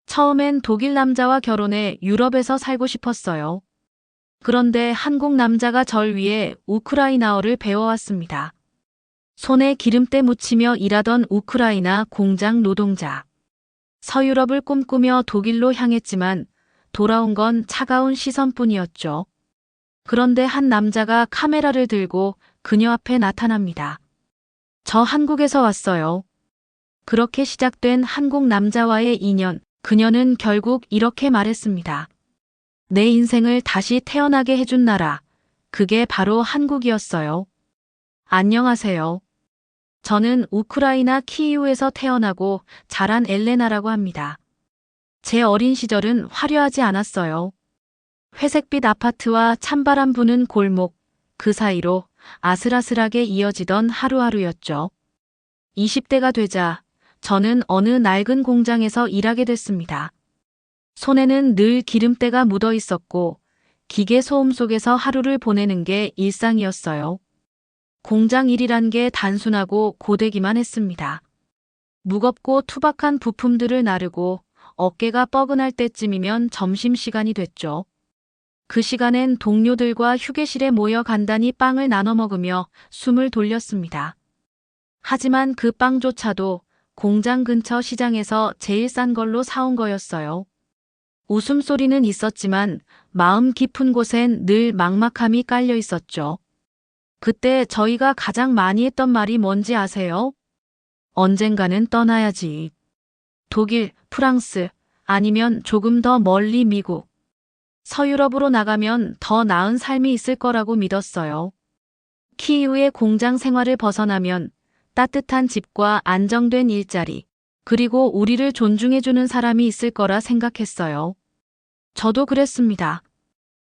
처음엔 독일 남자와 결혼해 유럽에서 살고 싶었어요. 그런데 한국 남자가 절 위해 우크라이나어를 배워왔습니다. 손에 기름때 묻히며 일하던 우크라이나 공장 노동자. 서유럽을 꿈꾸며 독일로 향했지만 돌아온 건 차가운 시선뿐이었죠. 그런데 한 남자가 카메라를 들고 그녀 앞에 나타납니다. 저 한국에서 왔어요. 그렇게 시작된 한국 남자와의 인연, 그녀는 결국 이렇게 말했습니다. 내 인생을 다시 태어나게 해준 나라, 그게 바로 한국이었어요. 안녕하세요. 저는 우크라이나 키이우에서 태어나고 자란 엘레나라고 합니다. 제 어린 시절은 화려하지 않았어요. 회색빛 아파트와 찬바람 부는 골목, 그 사이로 아슬아슬하게 이어지던 하루하루였죠. 20대가 되자 저는 어느 낡은 공장에서 일하게 됐습니다. 손에는 늘 기름때가 묻어 있었고 기계 소음 속에서 하루를 보내는 게 일상이었어요. 공장 일이란 게 단순하고 고되기만 했습니다. 무겁고 투박한 부품들을 나르고 어깨가 뻐근할 때쯤이면 점심시간이 됐죠. 그 시간엔 동료들과 휴게실에 모여 간단히 빵을 나눠 먹으며 숨을 돌렸습니다. 하지만 그 빵조차도 공장 근처 시장에서 제일 싼 걸로 사온 거였어요. 웃음소리는 있었지만 마음 깊은 곳엔 늘 막막함이 깔려 있었죠. 그때 저희가 가장 많이 했던 말이 뭔지 아세요? 언젠가는 떠나야지. 독일, 프랑스, 아니면 조금 더 멀리 미국. 서유럽으로 나가면 더 나은 삶이 있을 거라고 믿었어요. 키이우의 공장 생활을 벗어나면 따뜻한 집과 안정된 일자리, 그리고 우리를 존중해주는 사람이 있을 거라 생각했어요. 저도 그랬습니다.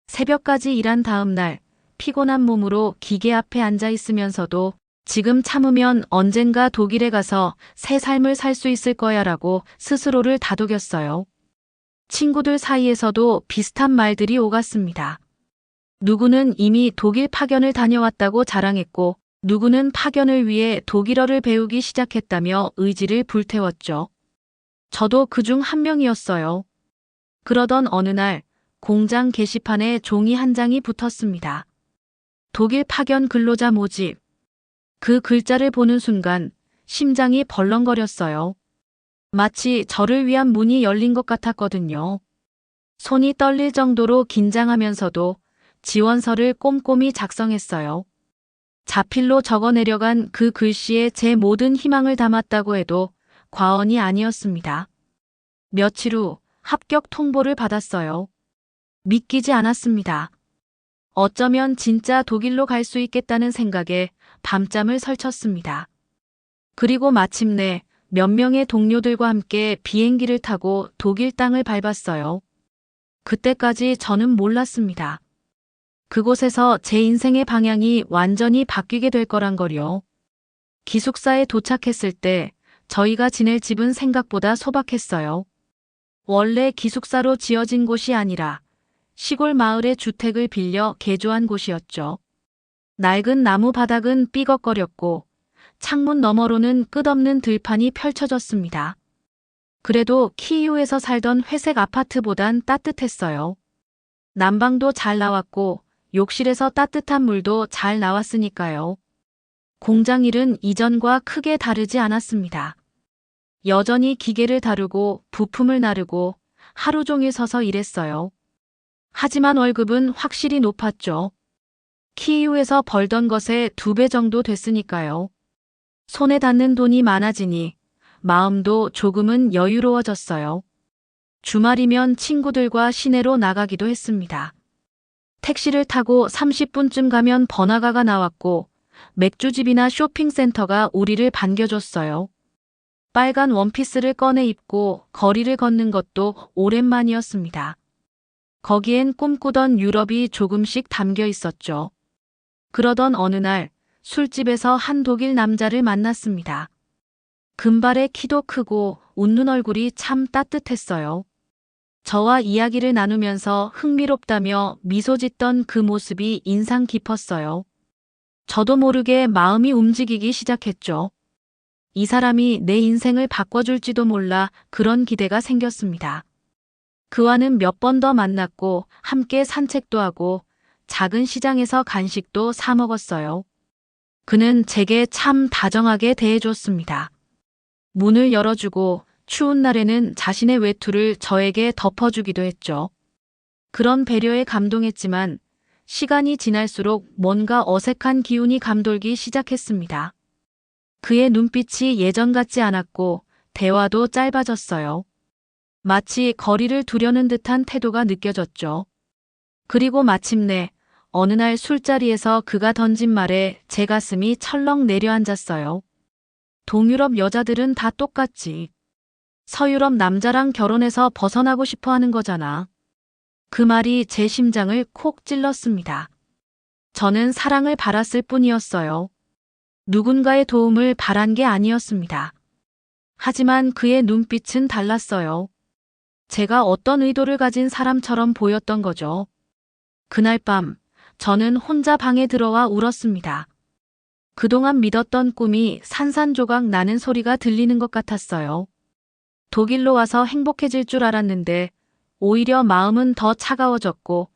새벽까지 일한 다음 날, 피곤한 몸으로 기계 앞에 앉아 있으면서도 지금 참으면 언젠가 독일에 가서 새 삶을 살 수 있을 거야라고 스스로를 다독였어요. 친구들 사이에서도 비슷한 말들이 오갔습니다. 누구는 이미 독일 파견을 다녀왔다고 자랑했고, 누구는 파견을 위해 독일어를 배우기 시작했다며 의지를 불태웠죠. 저도 그중 한 명이었어요. 그러던 어느 날 공장 게시판에 종이 한 장이 붙었습니다. 독일 파견 근로자 모집. 그 글자를 보는 순간 심장이 벌렁거렸어요. 마치 저를 위한 문이 열린 것 같았거든요. 손이 떨릴 정도로 긴장하면서도 지원서를 꼼꼼히 작성했어요. 자필로 적어내려간 그 글씨에 제 모든 희망을 담았다고 해도 과언이 아니었습니다. 며칠 후 합격 통보를 받았어요. 믿기지 않았습니다. 어쩌면 진짜 독일로 갈 수 있겠다는 생각에 밤잠을 설쳤습니다. 그리고 마침내 몇 명의 동료들과 함께 비행기를 타고 독일 땅을 밟았어요. 그때까지 저는 몰랐습니다. 그곳에서 제 인생의 방향이 완전히 바뀌게 될 거란 걸요. 기숙사에 도착했을 때 저희가 지낼 집은 생각보다 소박했어요. 원래 기숙사로 지어진 곳이 아니라 시골 마을의 주택을 빌려 개조한 곳이었죠. 낡은 나무 바닥은 삐걱거렸고 창문 너머로는 끝없는 들판이 펼쳐졌습니다. 그래도 키이우에서 살던 회색 아파트보단 따뜻했어요. 난방도 잘 나왔고 욕실에서 따뜻한 물도 잘 나왔으니까요. 공장 일은 이전과 크게 다르지 않았습니다. 여전히 기계를 다루고 부품을 나르고 하루 종일 서서 일했어요. 하지만 월급은 확실히 높았죠. 키이우에서 벌던 것의 2배 정도 됐으니까요. 손에 닿는 돈이 많아지니 마음도 조금은 여유로워졌어요. 주말이면 친구들과 시내로 나가기도 했습니다. 택시를 타고 30분쯤 가면 번화가가 나왔고 맥주집이나 쇼핑센터가 우리를 반겨줬어요. 빨간 원피스를 꺼내 입고 거리를 걷는 것도 오랜만이었습니다. 거기엔 꿈꾸던 유럽이 조금씩 담겨 있었죠. 그러던 어느 날 술집에서 한 독일 남자를 만났습니다. 금발의 키도 크고 웃는 얼굴이 참 따뜻했어요. 저와 이야기를 나누면서 흥미롭다며 미소 짓던 그 모습이 인상 깊었어요. 저도 모르게 마음이 움직이기 시작했죠. 이 사람이 내 인생을 바꿔줄지도 몰라 그런 기대가 생겼습니다. 그와는 몇 번 더 만났고 함께 산책도 하고 작은 시장에서 간식도 사 먹었어요. 그는 제게 참 다정하게 대해줬습니다. 문을 열어주고 추운 날에는 자신의 외투를 저에게 덮어주기도 했죠. 그런 배려에 감동했지만 시간이 지날수록 뭔가 어색한 기운이 감돌기 시작했습니다. 그의 눈빛이 예전 같지 않았고 대화도 짧아졌어요. 마치 거리를 두려는 듯한 태도가 느껴졌죠. 그리고 마침내 어느 날 술자리에서 그가 던진 말에 제 가슴이 철렁 내려앉았어요. 동유럽 여자들은 다 똑같지. 서유럽 남자랑 결혼해서 벗어나고 싶어 하는 거잖아. 그 말이 제 심장을 콕 찔렀습니다. 저는 사랑을 바랐을 뿐이었어요. 누군가의 도움을 바란 게 아니었습니다. 하지만 그의 눈빛은 달랐어요. 제가 어떤 의도를 가진 사람처럼 보였던 거죠. 그날 밤, 저는 혼자 방에 들어와 울었습니다. 그동안 믿었던 꿈이 산산조각 나는 소리가 들리는 것 같았어요. 독일로 와서 행복해질 줄 알았는데 오히려 마음은 더 차가워졌고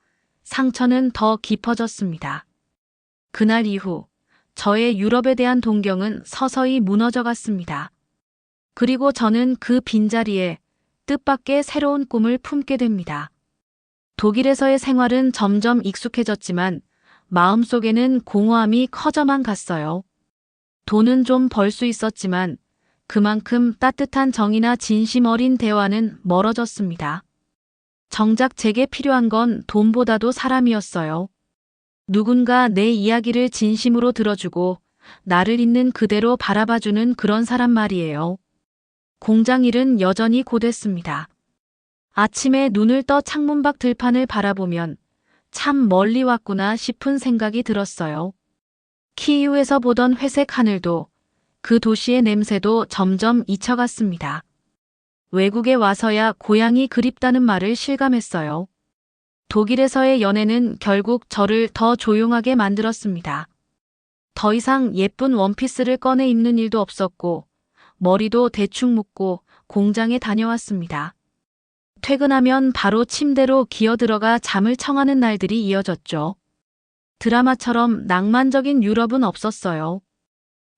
상처는 더 깊어졌습니다. 그날 이후 저의 유럽에 대한 동경은 서서히 무너져 갔습니다. 그리고 저는 그 빈자리에 뜻밖의 새로운 꿈을 품게 됩니다. 독일에서의 생활은 점점 익숙해졌지만 마음속에는 공허함이 커져만 갔어요. 돈은 좀 벌 수 있었지만 그만큼 따뜻한 정이나 진심 어린 대화는 멀어졌습니다. 정작 제게 필요한 건 돈보다도 사람이었어요. 누군가 내 이야기를 진심으로 들어주고 나를 있는 그대로 바라봐주는 그런 사람 말이에요. 공장 일은 여전히 고됐습니다. 아침에 눈을 떠 창문 밖 들판을 바라보면 참 멀리 왔구나 싶은 생각이 들었어요. 키이우에서 보던 회색 하늘도 그 도시의 냄새도 점점 잊혀갔습니다. 외국에 와서야 고향이 그립다는 말을 실감했어요. 독일에서의 연애는 결국 저를 더 조용하게 만들었습니다. 더 이상 예쁜 원피스를 꺼내 입는 일도 없었고 머리도 대충 묶고 공장에 다녀왔습니다. 퇴근하면 바로 침대로 기어들어가 잠을 청하는 날들이 이어졌죠. 드라마처럼 낭만적인 유럽은 없었어요.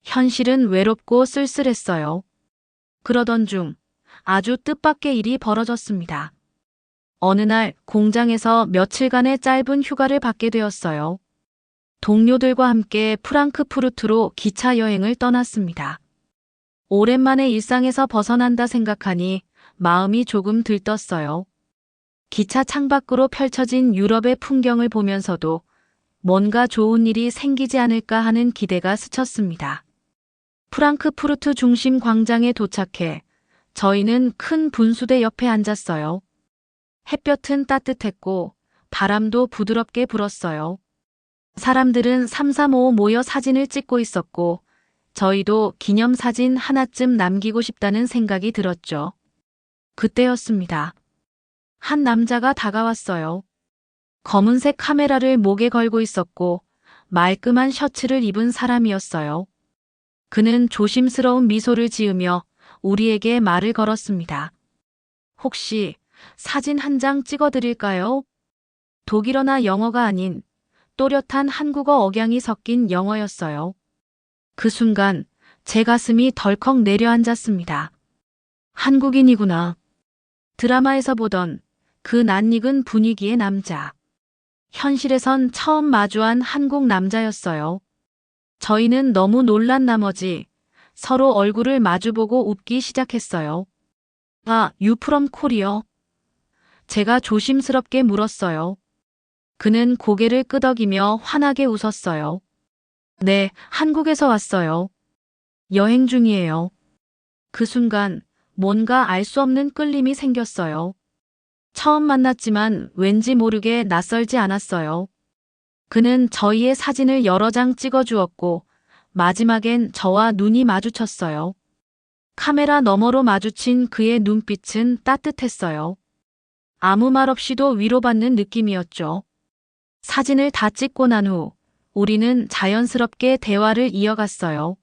현실은 외롭고 쓸쓸했어요. 그러던 중 아주 뜻밖의 일이 벌어졌습니다. 어느 날 공장에서 며칠간의 짧은 휴가를 받게 되었어요. 동료들과 함께 프랑크푸르트로 기차 여행을 떠났습니다. 오랜만에 일상에서 벗어난다 생각하니 마음이 조금 들떴어요. 기차 창밖으로 펼쳐진 유럽의 풍경을 보면서도 뭔가 좋은 일이 생기지 않을까 하는 기대가 스쳤습니다. 프랑크푸르트 중심 광장에 도착해 저희는 큰 분수대 옆에 앉았어요. 햇볕은 따뜻했고 바람도 부드럽게 불었어요. 사람들은 삼삼오오 모여 사진을 찍고 있었고 저희도 기념사진 하나쯤 남기고 싶다는 생각이 들었죠. 그때였습니다. 한 남자가 다가왔어요. 검은색 카메라를 목에 걸고 있었고 말끔한 셔츠를 입은 사람이었어요. 그는 조심스러운 미소를 지으며 우리에게 말을 걸었습니다. 혹시 사진 한 장 찍어드릴까요? 독일어나 영어가 아닌 또렷한 한국어 억양이 섞인 영어였어요. 그 순간 제 가슴이 덜컥 내려앉았습니다. 한국인이구나. 드라마에서 보던 그 낯익은 분위기의 남자. 현실에선 처음 마주한 한국 남자였어요. 저희는 너무 놀란 나머지 서로 얼굴을 마주보고 웃기 시작했어요. 아, you from Korea? 제가 조심스럽게 물었어요. 그는 고개를 끄덕이며 환하게 웃었어요. 네, 한국에서 왔어요. 여행 중이에요. 그 순간 뭔가 알 수 없는 끌림이 생겼어요. 처음 만났지만 왠지 모르게 낯설지 않았어요. 그는 저희의 사진을 여러 장 찍어주었고 마지막엔 저와 눈이 마주쳤어요. 카메라 너머로 마주친 그의 눈빛은 따뜻했어요. 아무 말 없이도 위로받는 느낌이었죠. 사진을 다 찍고 난 후 우리는 자연스럽게 대화를 이어갔어요.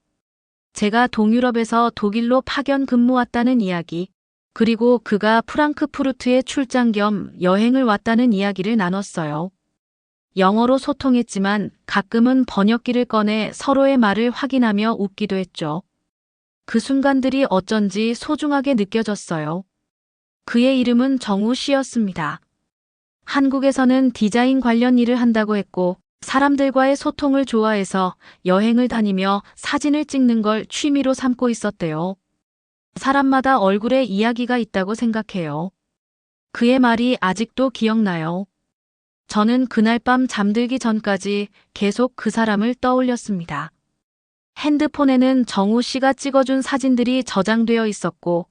제가 동유럽에서 독일로 파견 근무 왔다는 이야기, 그리고 그가 프랑크푸르트에 출장 겸 여행을 왔다는 이야기를 나눴어요. 영어로 소통했지만 가끔은 번역기를 꺼내 서로의 말을 확인하며 웃기도 했죠. 그 순간들이 어쩐지 소중하게 느껴졌어요. 그의 이름은 정우 씨였습니다. 한국에서는 디자인 관련 일을 한다고 했고 사람들과의 소통을 좋아해서 여행을 다니며 사진을 찍는 걸 취미로 삼고 있었대요. 사람마다 얼굴에 이야기가 있다고 생각해요. 그의 말이 아직도 기억나요. 저는 그날 밤 잠들기 전까지 계속 그 사람을 떠올렸습니다. 핸드폰에는 정우 씨가 찍어준 사진들이 저장되어 있었고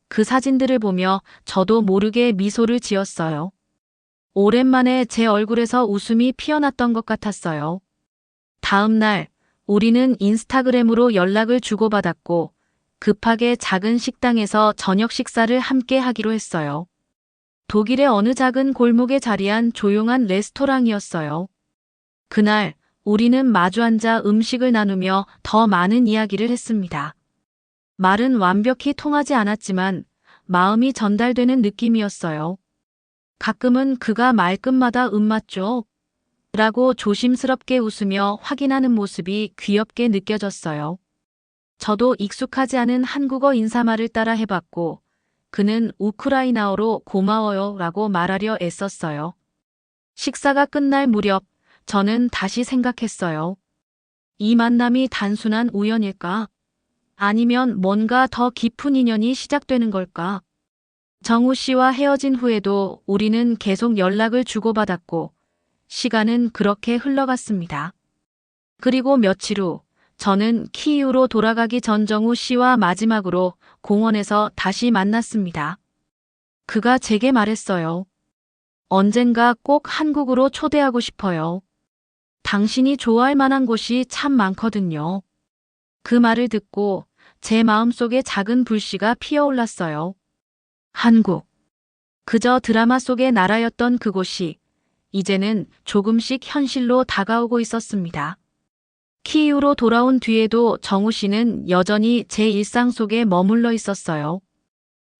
그 사진들을 보며 저도 모르게 미소를 지었어요. 오랜만에 제 얼굴에서 웃음이 피어났던 것 같았어요. 다음 날 우리는 인스타그램으로 연락을 주고받았고 급하게 작은 식당에서 저녁 식사를 함께 하기로 했어요. 독일의 어느 작은 골목에 자리한 조용한 레스토랑이었어요. 그날 우리는 마주 앉아 음식을 나누며 더 많은 이야기를 했습니다. 말은 완벽히 통하지 않았지만 마음이 전달되는 느낌이었어요. 가끔은 그가 말끝마다 맞죠? 라고 조심스럽게 웃으며 확인하는 모습이 귀엽게 느껴졌어요. 저도 익숙하지 않은 한국어 인사말을 따라 해봤고 그는 우크라이나어로 고마워요 라고 말하려 애썼어요. 식사가 끝날 무렵 저는 다시 생각했어요. 이 만남이 단순한 우연일까? 아니면 뭔가 더 깊은 인연이 시작되는 걸까? 정우 씨와 헤어진 후에도 우리는 계속 연락을 주고받았고 시간은 그렇게 흘러갔습니다. 그리고 며칠 후 저는 키이우로 돌아가기 전 정우 씨와 마지막으로 공원에서 다시 만났습니다. 그가 제게 말했어요. 언젠가 꼭 한국으로 초대하고 싶어요. 당신이 좋아할 만한 곳이 참 많거든요. 그 말을 듣고 제 마음속에 작은 불씨가 피어올랐어요. 한국. 그저 드라마 속의 나라였던 그곳이 이제는 조금씩 현실로 다가오고 있었습니다. 키이우로 돌아온 뒤에도 정우 씨는 여전히 제 일상 속에 머물러 있었어요.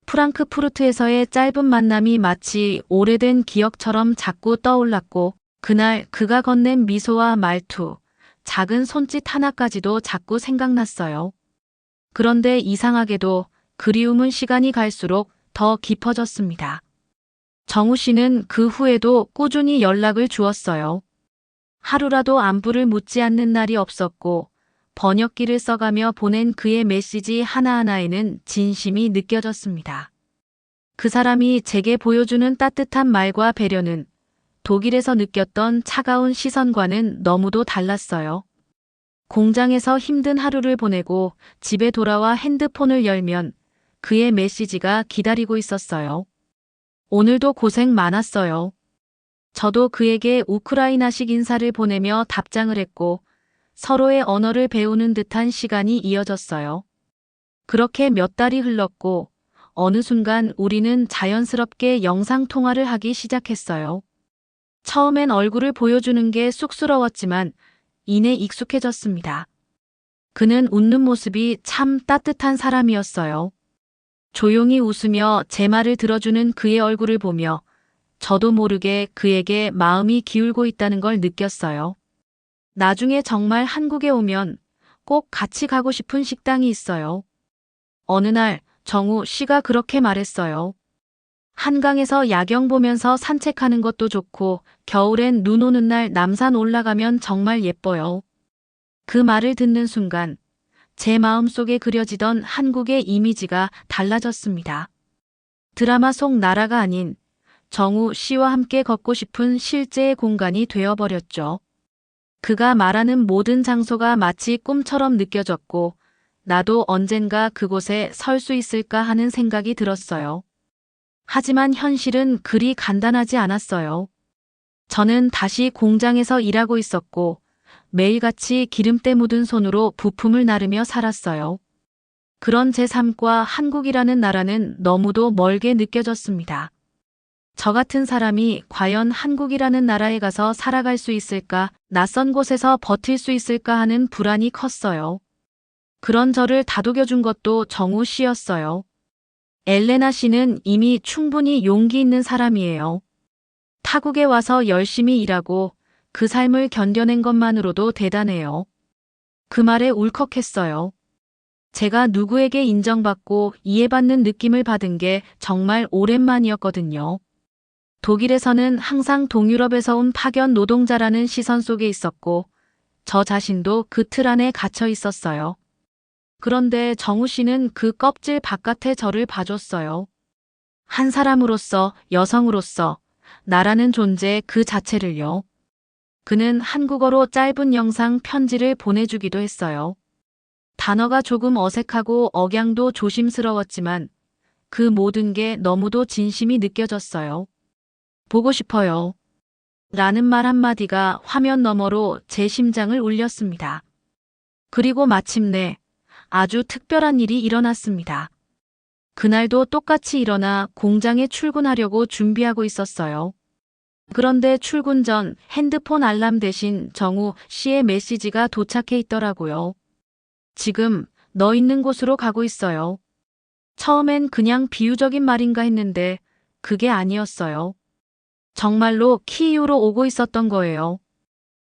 프랑크푸르트에서의 짧은 만남이 마치 오래된 기억처럼 자꾸 떠올랐고 그날 그가 건넨 미소와 말투, 작은 손짓 하나까지도 자꾸 생각났어요. 그런데 이상하게도 그리움은 시간이 갈수록 더 깊어졌습니다. 정우 씨는 그 후에도 꾸준히 연락을 주었어요. 하루라도 안부를 묻지 않는 날이 없었고 번역기를 써가며 보낸 그의 메시지 하나하나에는 진심이 느껴졌습니다. 그 사람이 제게 보여주는 따뜻한 말과 배려는 독일에서 느꼈던 차가운 시선과는 너무도 달랐어요. 공장에서 힘든 하루를 보내고 집에 돌아와 핸드폰을 열면 그의 메시지가 기다리고 있었어요. 오늘도 고생 많았어요. 저도 그에게 우크라이나식 인사를 보내며 답장을 했고 서로의 언어를 배우는 듯한 시간이 이어졌어요. 그렇게 몇 달이 흘렀고 어느 순간 우리는 자연스럽게 영상통화를 하기 시작했어요. 처음엔 얼굴을 보여주는 게 쑥스러웠지만 이내 익숙해졌습니다. 그는 웃는 모습이 참 따뜻한 사람이었어요. 조용히 웃으며 제 말을 들어주는 그의 얼굴을 보며 저도 모르게 그에게 마음이 기울고 있다는 걸 느꼈어요. 나중에 정말 한국에 오면 꼭 같이 가고 싶은 식당이 있어요. 어느 날 정우 씨가 그렇게 말했어요. 한강에서 야경 보면서 산책하는 것도 좋고 겨울엔 눈 오는 날 남산 올라가면 정말 예뻐요. 그 말을 듣는 순간 제 마음속에 그려지던 한국의 이미지가 달라졌습니다. 드라마 속 나라가 아닌 정우 씨와 함께 걷고 싶은 실제의 공간이 되어버렸죠. 그가 말하는 모든 장소가 마치 꿈처럼 느껴졌고 나도 언젠가 그곳에 설 수 있을까 하는 생각이 들었어요. 하지만 현실은 그리 간단하지 않았어요. 저는 다시 공장에서 일하고 있었고 매일같이 기름때 묻은 손으로 부품을 나르며 살았어요. 그런 제 삶과 한국이라는 나라는 너무도 멀게 느껴졌습니다. 저 같은 사람이 과연 한국이라는 나라에 가서 살아갈 수 있을까, 낯선 곳에서 버틸 수 있을까 하는 불안이 컸어요. 그런 저를 다독여준 것도 정우 씨였어요. 엘레나 씨는 이미 충분히 용기 있는 사람이에요. 타국에 와서 열심히 일하고 그 삶을 견뎌낸 것만으로도 대단해요. 그 말에 울컥했어요. 제가 누구에게 인정받고 이해받는 느낌을 받은 게 정말 오랜만이었거든요. 독일에서는 항상 동유럽에서 온 파견 노동자라는 시선 속에 있었고 저 자신도 그 틀 안에 갇혀 있었어요. 그런데 정우 씨는 그 껍질 바깥에 저를 봐줬어요. 한 사람으로서, 여성으로서, 나라는 존재 그 자체를요. 그는 한국어로 짧은 영상 편지를 보내주기도 했어요. 단어가 조금 어색하고 억양도 조심스러웠지만 그 모든 게 너무도 진심이 느껴졌어요. 보고 싶어요. 라는 말 한마디가 화면 너머로 제 심장을 울렸습니다. 그리고 마침내 아주 특별한 일이 일어났습니다. 그날도 똑같이 일어나 공장에 출근하려고 준비하고 있었어요. 그런데 출근 전 핸드폰 알람 대신 정우 씨의 메시지가 도착해 있더라고요. 지금 너 있는 곳으로 가고 있어요. 처음엔 그냥 비유적인 말인가 했는데 그게 아니었어요. 정말로 키이우로 오고 있었던 거예요.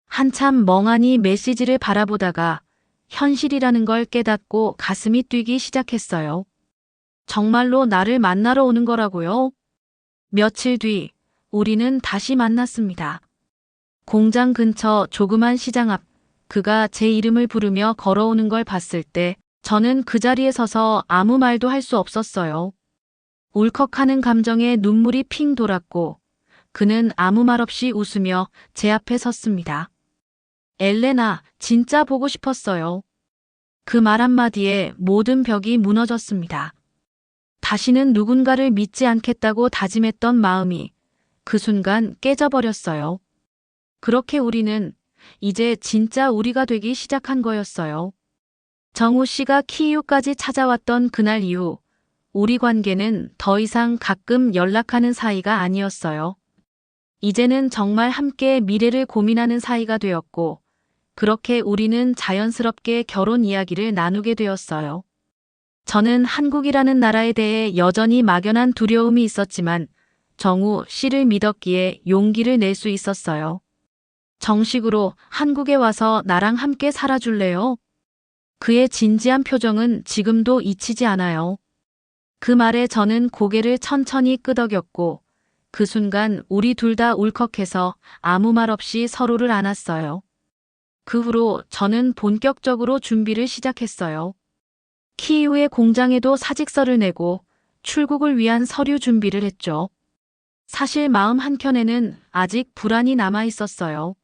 한참 멍하니 메시지를 바라보다가 현실이라는 걸 깨닫고 가슴이 뛰기 시작했어요. 정말로 나를 만나러 오는 거라고요? 며칠 뒤 우리는 다시 만났습니다. 공장 근처 조그만 시장 앞 그가 제 이름을 부르며 걸어오는 걸 봤을 때 저는 그 자리에 서서 아무 말도 할 수 없었어요. 울컥하는 감정에 눈물이 핑 돌았고 그는 아무 말 없이 웃으며 제 앞에 섰습니다. 엘레나, 진짜 보고 싶었어요. 그 말 한마디에 모든 벽이 무너졌습니다. 다시는 누군가를 믿지 않겠다고 다짐했던 마음이 그 순간 깨져버렸어요. 그렇게 우리는 이제 진짜 우리가 되기 시작한 거였어요. 정우 씨가 키이우까지 찾아왔던 그날 이후 우리 관계는 더 이상 가끔 연락하는 사이가 아니었어요. 이제는 정말 함께 미래를 고민하는 사이가 되었고 그렇게 우리는 자연스럽게 결혼 이야기를 나누게 되었어요. 저는 한국이라는 나라에 대해 여전히 막연한 두려움이 있었지만 정우 씨를 믿었기에 용기를 낼 수 있었어요. 정식으로 한국에 와서 나랑 함께 살아줄래요? 그의 진지한 표정은 지금도 잊히지 않아요. 그 말에 저는 고개를 천천히 끄덕였고 그 순간 우리 둘 다 울컥해서 아무 말 없이 서로를 안았어요. 그 후로 저는 본격적으로 준비를 시작했어요. 키이우의 공장에도 사직서를 내고 출국을 위한 서류 준비를 했죠. 사실 마음 한켠에는 아직 불안이 남아 있었어요.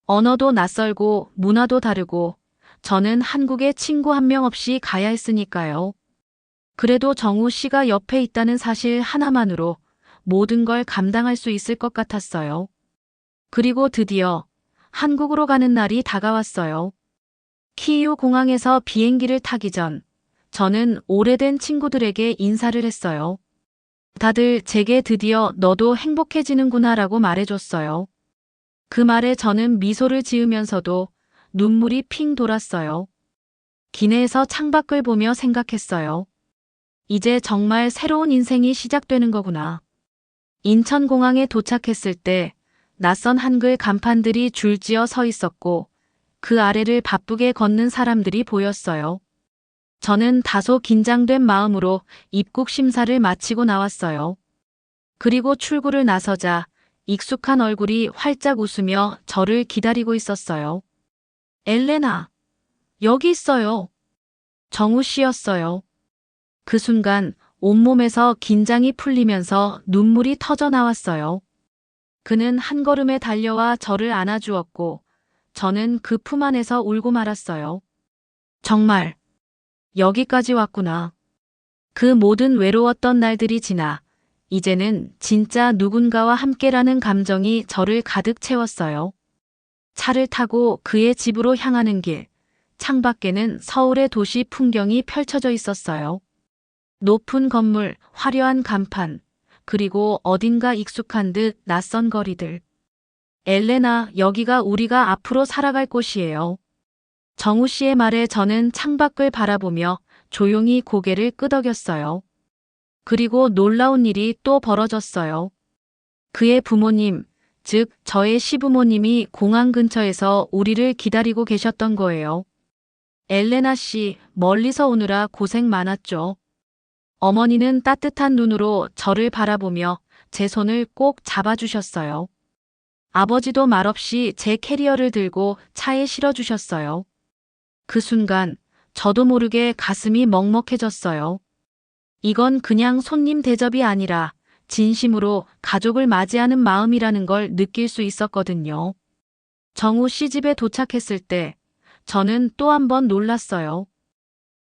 언어도 낯설고 문화도 다르고 저는 한국에 친구 한 명 없이 가야 했으니까요. 그래도 정우 씨가 옆에 있다는 사실 하나만으로 모든 걸 감당할 수 있을 것 같았어요. 그리고 드디어 한국으로 가는 날이 다가왔어요. 키이우 공항에서 비행기를 타기 전 저는 오래된 친구들에게 인사를 했어요. 다들 제게 드디어 너도 행복해지는구나 라고 말해줬어요. 그 말에 저는 미소를 지으면서도 눈물이 핑 돌았어요. 기내에서 창밖을 보며 생각했어요. 이제 정말 새로운 인생이 시작되는 거구나. 인천공항에 도착했을 때 낯선 한글 간판들이 줄지어 서 있었고 그 아래를 바쁘게 걷는 사람들이 보였어요. 저는 다소 긴장된 마음으로 입국 심사를 마치고 나왔어요. 그리고 출구를 나서자 익숙한 얼굴이 활짝 웃으며 저를 기다리고 있었어요. 엘레나, 여기 있어요. 정우 씨였어요. 그 순간 온몸에서 긴장이 풀리면서 눈물이 터져 나왔어요. 그는 한 걸음에 달려와 저를 안아주었고 저는 그 품 안에서 울고 말았어요. 정말 여기까지 왔구나. 그 모든 외로웠던 날들이 지나 이제는 진짜 누군가와 함께라는 감정이 저를 가득 채웠어요. 차를 타고 그의 집으로 향하는 길, 창밖에는 서울의 도시 풍경이 펼쳐져 있었어요. 높은 건물, 화려한 간판, 그리고 어딘가 익숙한 듯 낯선 거리들. 엘레나, 여기가 우리가 앞으로 살아갈 곳이에요. 정우 씨의 말에 저는 창밖을 바라보며 조용히 고개를 끄덕였어요. 그리고 놀라운 일이 또 벌어졌어요. 그의 부모님, 즉 저의 시부모님이 공항 근처에서 우리를 기다리고 계셨던 거예요. 엘레나 씨, 멀리서 오느라 고생 많았죠. 어머니는 따뜻한 눈으로 저를 바라보며 제 손을 꼭 잡아주셨어요. 아버지도 말없이 제 캐리어를 들고 차에 실어주셨어요. 그 순간 저도 모르게 가슴이 먹먹해졌어요. 이건 그냥 손님 대접이 아니라 진심으로 가족을 맞이하는 마음이라는 걸 느낄 수 있었거든요. 정우 씨 집에 도착했을 때 저는 또 한 번 놀랐어요.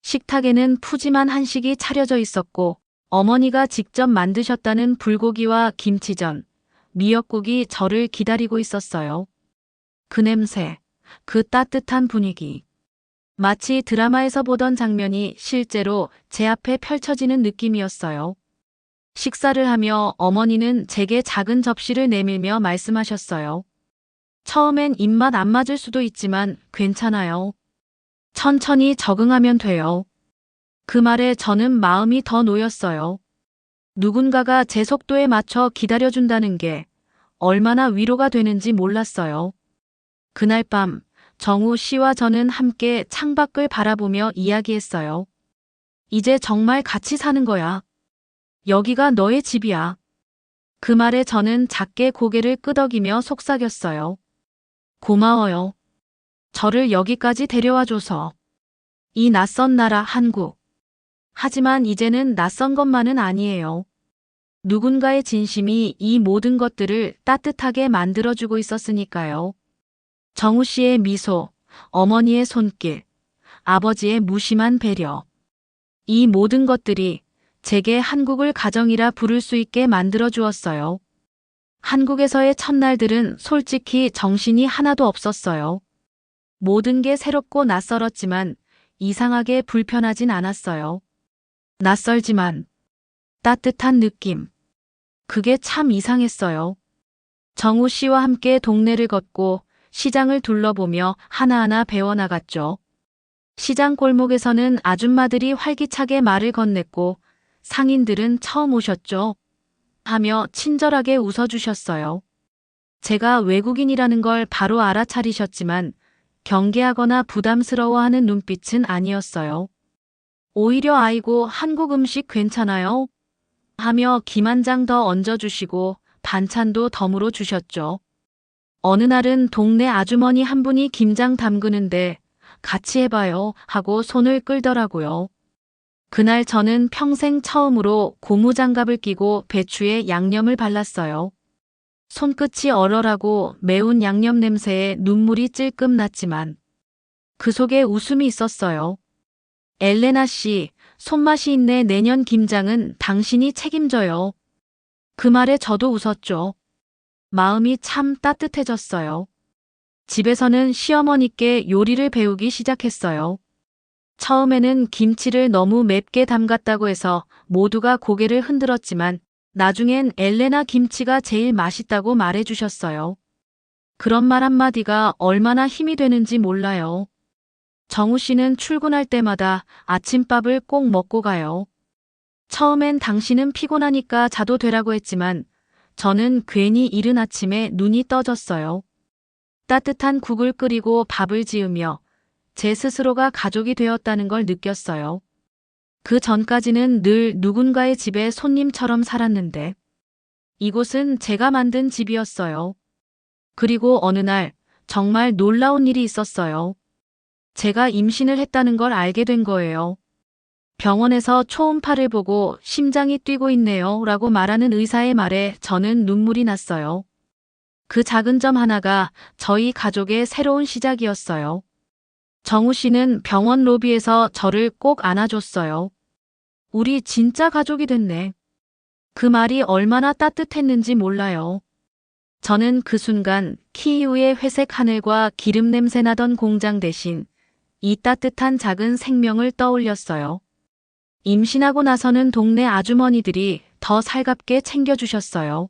식탁에는 푸짐한 한식이 차려져 있었고 어머니가 직접 만드셨다는 불고기와 김치전, 미역국이 저를 기다리고 있었어요. 그 냄새, 그 따뜻한 분위기. 마치 드라마에서 보던 장면이 실제로 제 앞에 펼쳐지는 느낌이었어요. 식사를 하며 어머니는 제게 작은 접시를 내밀며 말씀하셨어요. 처음엔 입맛 안 맞을 수도 있지만 괜찮아요. 천천히 적응하면 돼요. 그 말에 저는 마음이 더 놓였어요. 누군가가 제 속도에 맞춰 기다려준다는 게 얼마나 위로가 되는지 몰랐어요. 그날 밤 정우 씨와 저는 함께 창밖을 바라보며 이야기했어요. 이제 정말 같이 사는 거야. 여기가 너의 집이야. 그 말에 저는 작게 고개를 끄덕이며 속삭였어요. 고마워요. 저를 여기까지 데려와줘서. 이 낯선 나라 한국. 하지만 이제는 낯선 것만은 아니에요. 누군가의 진심이 이 모든 것들을 따뜻하게 만들어주고 있었으니까요. 정우 씨의 미소, 어머니의 손길, 아버지의 무심한 배려. 이 모든 것들이 제게 한국을 가정이라 부를 수 있게 만들어 주었어요. 한국에서의 첫날들은 솔직히 정신이 하나도 없었어요. 모든 게 새롭고 낯설었지만 이상하게 불편하진 않았어요. 낯설지만 따뜻한 느낌. 그게 참 이상했어요. 정우 씨와 함께 동네를 걷고 시장을 둘러보며 하나하나 배워나갔죠. 시장 골목에서는 아줌마들이 활기차게 말을 건넸고 상인들은 처음 오셨죠? 하며 친절하게 웃어주셨어요. 제가 외국인이라는 걸 바로 알아차리셨지만 경계하거나 부담스러워하는 눈빛은 아니었어요. 오히려 아이고 한국 음식 괜찮아요? 하며 김 한 장 더 얹어주시고 반찬도 덤으로 주셨죠. 어느 날은 동네 아주머니 한 분이 김장 담그는데 같이 해봐요 하고 손을 끌더라고요. 그날 저는 평생 처음으로 고무장갑을 끼고 배추에 양념을 발랐어요. 손끝이 얼얼하고 매운 양념 냄새에 눈물이 찔끔 났지만 그 속에 웃음이 있었어요. 엘레나 씨, 손맛이 있네. 내년 김장은 당신이 책임져요. 그 말에 저도 웃었죠. 마음이 참 따뜻해졌어요. 집에서는 시어머니께 요리를 배우기 시작했어요. 처음에는 김치를 너무 맵게 담갔다고 해서 모두가 고개를 흔들었지만 나중엔 엘레나 김치가 제일 맛있다고 말해주셨어요. 그런 말 한마디가 얼마나 힘이 되는지 몰라요. 정우 씨는 출근할 때마다 아침밥을 꼭 먹고 가요. 처음엔 당신은 피곤하니까 자도 되라고 했지만 저는 괜히 이른 아침에 눈이 떠졌어요. 따뜻한 국을 끓이고 밥을 지으며 제 스스로가 가족이 되었다는 걸 느꼈어요. 그 전까지는 늘 누군가의 집에 손님처럼 살았는데 이곳은 제가 만든 집이었어요. 그리고 어느 날 정말 놀라운 일이 있었어요. 제가 임신을 했다는 걸 알게 된 거예요. 병원에서 초음파를 보고 심장이 뛰고 있네요 라고 말하는 의사의 말에 저는 눈물이 났어요. 그 작은 점 하나가 저희 가족의 새로운 시작이었어요. 정우 씨는 병원 로비에서 저를 꼭 안아줬어요. 우리 진짜 가족이 됐네. 그 말이 얼마나 따뜻했는지 몰라요. 저는 그 순간 키이우의 회색 하늘과 기름 냄새 나던 공장 대신 이 따뜻한 작은 생명을 떠올렸어요. 임신하고 나서는 동네 아주머니들이 더 살갑게 챙겨주셨어요.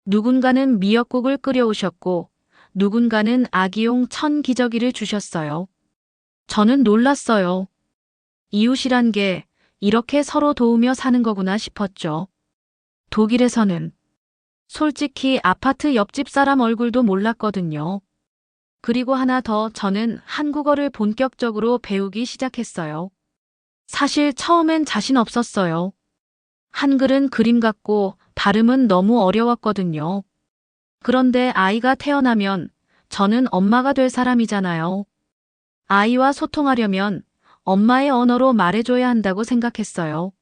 누군가는 미역국을 끓여오셨고 누군가는 아기용 천 기저귀를 주셨어요. 저는 놀랐어요. 이웃이란 게 이렇게 서로 도우며 사는 거구나 싶었죠. 독일에서는 솔직히 아파트 옆집 사람 얼굴도 몰랐거든요. 그리고 하나 더 저는 한국어를 본격적으로 배우기 시작했어요. 사실 처음엔 자신 없었어요. 한글은 그림 같고 발음은 너무 어려웠거든요. 그런데 아이가 태어나면 저는 엄마가 될 사람이잖아요. 아이와 소통하려면 엄마의 언어로 말해줘야 한다고 생각했어요.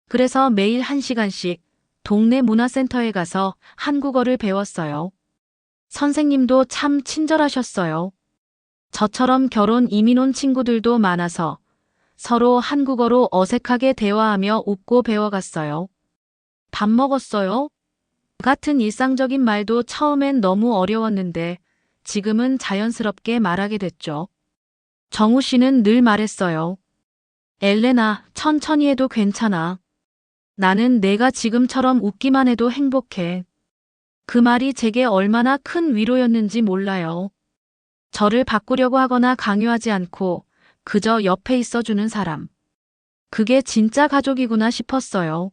그래서 매일 1시간씩 동네 문화센터에 가서 한국어를 배웠어요. 선생님도 참 친절하셨어요. 저처럼 결혼 이민 온 친구들도 많아서 서로 한국어로 어색하게 대화하며 웃고 배워갔어요. 밥 먹었어요? 같은 일상적인 말도 처음엔 너무 어려웠는데 지금은 자연스럽게 말하게 됐죠. 정우 씨는 늘 말했어요. 엘레나, 천천히 해도 괜찮아. 나는 내가 지금처럼 웃기만 해도 행복해. 그 말이 제게 얼마나 큰 위로였는지 몰라요. 저를 바꾸려고 하거나 강요하지 않고 그저 옆에 있어주는 사람. 그게 진짜 가족이구나 싶었어요.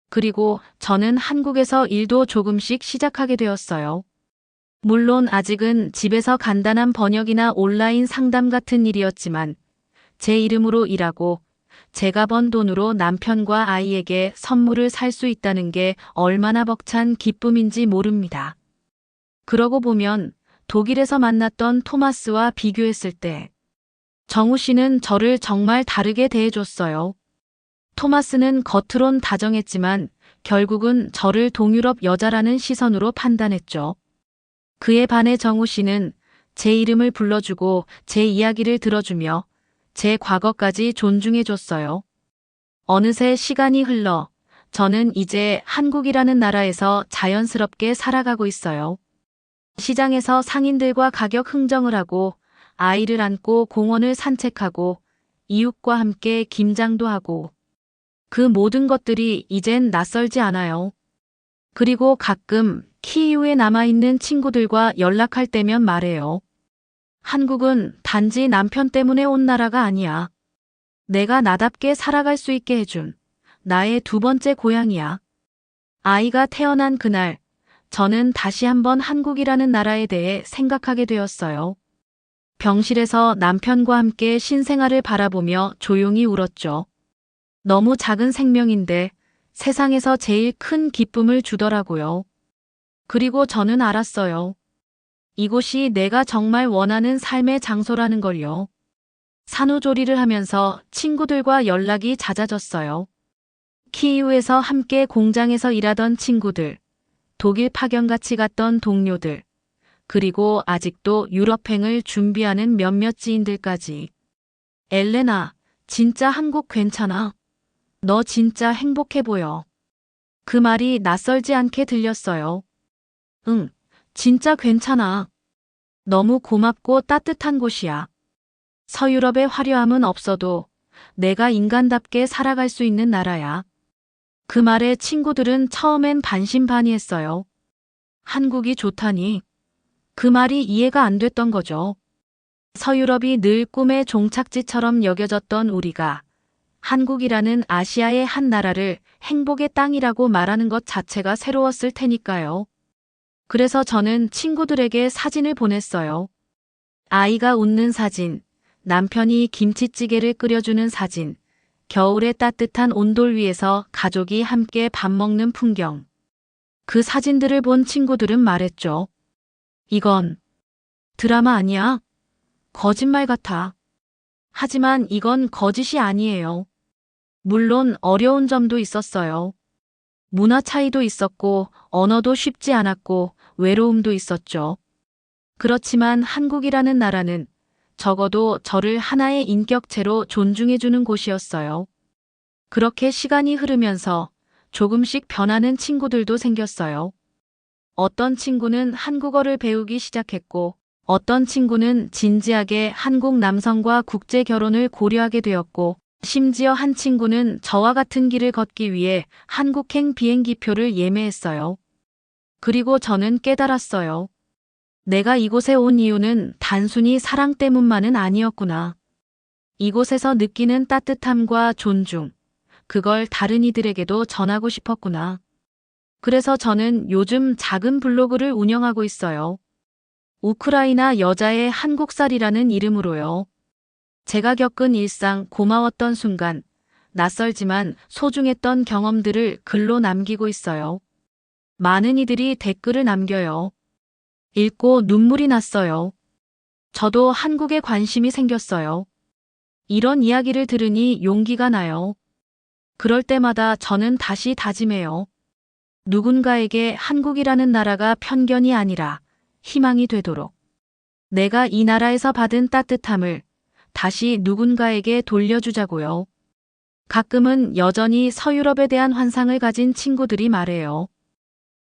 그리고 저는 한국에서 일도 조금씩 시작하게 되었어요. 물론 아직은 집에서 간단한 번역이나 온라인 상담 같은 일이었지만 제 이름으로 일하고 제가 번 돈으로 남편과 아이에게 선물을 살 수 있다는 게 얼마나 벅찬 기쁨인지 모릅니다. 그러고 보면 독일에서 만났던 토마스와 비교했을 때 정우 씨는 저를 정말 다르게 대해줬어요. 토마스는 겉으론 다정했지만 결국은 저를 동유럽 여자라는 시선으로 판단했죠. 그에 반해 정우 씨는 제 이름을 불러주고 제 이야기를 들어주며 제 과거까지 존중해줬어요. 어느새 시간이 흘러 저는 이제 한국이라는 나라에서 자연스럽게 살아가고 있어요. 시장에서 상인들과 가격 흥정을 하고 아이를 안고 공원을 산책하고 이웃과 함께 김장도 하고 그 모든 것들이 이젠 낯설지 않아요. 그리고 가끔 키이우에 남아있는 친구들과 연락할 때면 말해요. 한국은 단지 남편 때문에 온 나라가 아니야. 내가 나답게 살아갈 수 있게 해준 나의 두 번째 고향이야. 아이가 태어난 그날, 저는 다시 한번 한국이라는 나라에 대해 생각하게 되었어요. 병실에서 남편과 함께 신생아를 바라보며 조용히 울었죠. 너무 작은 생명인데 세상에서 제일 큰 기쁨을 주더라고요. 그리고 저는 알았어요. 이곳이 내가 정말 원하는 삶의 장소라는 걸요. 산후조리를 하면서 친구들과 연락이 잦아졌어요. 키이우에서 함께 공장에서 일하던 친구들, 독일 파견같이 갔던 동료들, 그리고 아직도 유럽행을 준비하는 몇몇 지인들까지. 엘레나, 진짜 한국 괜찮아? 너 진짜 행복해 보여. 그 말이 낯설지 않게 들렸어요. 응, 진짜 괜찮아. 너무 고맙고 따뜻한 곳이야. 서유럽의 화려함은 없어도 내가 인간답게 살아갈 수 있는 나라야. 그 말에 친구들은 처음엔 반신반의했어요. 한국이 좋다니. 그 말이 이해가 안 됐던 거죠. 서유럽이 늘 꿈의 종착지처럼 여겨졌던 우리가 한국이라는 아시아의 한 나라를 행복의 땅이라고 말하는 것 자체가 새로웠을 테니까요. 그래서 저는 친구들에게 사진을 보냈어요. 아이가 웃는 사진, 남편이 김치찌개를 끓여주는 사진, 겨울의 따뜻한 온돌 위에서 가족이 함께 밥 먹는 풍경. 그 사진들을 본 친구들은 말했죠. 이건 드라마 아니야? 거짓말 같아. 하지만 이건 거짓이 아니에요. 물론 어려운 점도 있었어요. 문화 차이도 있었고 언어도 쉽지 않았고 외로움도 있었죠. 그렇지만 한국이라는 나라는 적어도 저를 하나의 인격체로 존중해주는 곳이었어요. 그렇게 시간이 흐르면서 조금씩 변하는 친구들도 생겼어요. 어떤 친구는 한국어를 배우기 시작했고 어떤 친구는 진지하게 한국 남성과 국제 결혼을 고려하게 되었고 심지어 한 친구는 저와 같은 길을 걷기 위해 한국행 비행기표를 예매했어요. 그리고 저는 깨달았어요. 내가 이곳에 온 이유는 단순히 사랑 때문만은 아니었구나. 이곳에서 느끼는 따뜻함과 존중, 그걸 다른 이들에게도 전하고 싶었구나. 그래서 저는 요즘 작은 블로그를 운영하고 있어요. 우크라이나 여자의 한국살이라는 이름으로요. 제가 겪은 일상, 고마웠던 순간, 낯설지만 소중했던 경험들을 글로 남기고 있어요. 많은 이들이 댓글을 남겨요. 읽고 눈물이 났어요. 저도 한국에 관심이 생겼어요. 이런 이야기를 들으니 용기가 나요. 그럴 때마다 저는 다시 다짐해요. 누군가에게 한국이라는 나라가 편견이 아니라 희망이 되도록. 내가 이 나라에서 받은 따뜻함을 다시 누군가에게 돌려주자고요. 가끔은 여전히 서유럽에 대한 환상을 가진 친구들이 말해요.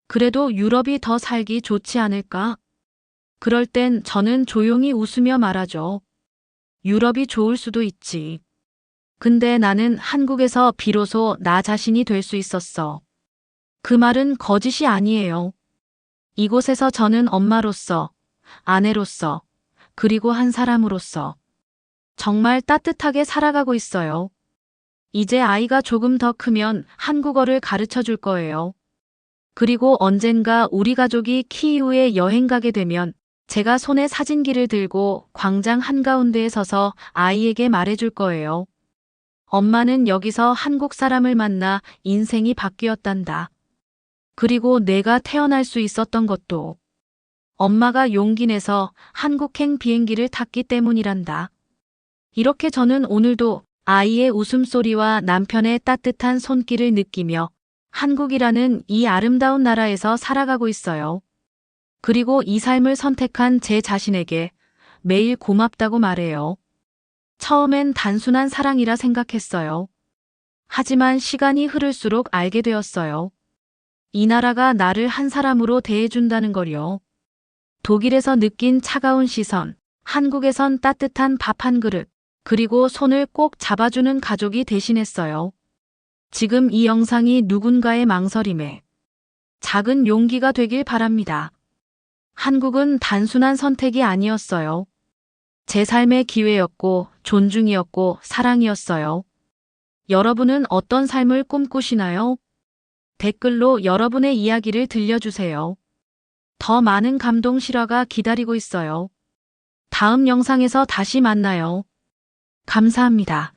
그래도 유럽이 더 살기 좋지 않을까? 그럴 땐 저는 조용히 웃으며 말하죠. 유럽이 좋을 수도 있지. 근데 나는 한국에서 비로소 나 자신이 될 수 있었어. 그 말은 거짓이 아니에요. 이곳에서 저는 엄마로서, 아내로서, 그리고 한 사람으로서 정말 따뜻하게 살아가고 있어요. 이제 아이가 조금 더 크면 한국어를 가르쳐 줄 거예요. 그리고 언젠가 우리 가족이 키이우에 여행 가게 되면 제가 손에 사진기를 들고 광장 한가운데에 서서 아이에게 말해줄 거예요. 엄마는 여기서 한국 사람을 만나 인생이 바뀌었단다. 그리고 내가 태어날 수 있었던 것도 엄마가 용기 내서 한국행 비행기를 탔기 때문이란다. 이렇게 저는 오늘도 아이의 웃음소리와 남편의 따뜻한 손길을 느끼며 한국이라는 이 아름다운 나라에서 살아가고 있어요. 그리고 이 삶을 선택한 제 자신에게 매일 고맙다고 말해요. 처음엔 단순한 사랑이라 생각했어요. 하지만 시간이 흐를수록 알게 되었어요. 이 나라가 나를 한 사람으로 대해준다는 걸요. 독일에서 느낀 차가운 시선, 한국에선 따뜻한 밥 한 그릇, 그리고 손을 꼭 잡아주는 가족이 대신했어요. 지금 이 영상이 누군가의 망설임에 작은 용기가 되길 바랍니다. 한국은 단순한 선택이 아니었어요. 제 삶의 기회였고, 존중이었고, 사랑이었어요. 여러분은 어떤 삶을 꿈꾸시나요? 댓글로 여러분의 이야기를 들려주세요. 더 많은 감동 실화가 기다리고 있어요. 다음 영상에서 다시 만나요. 감사합니다.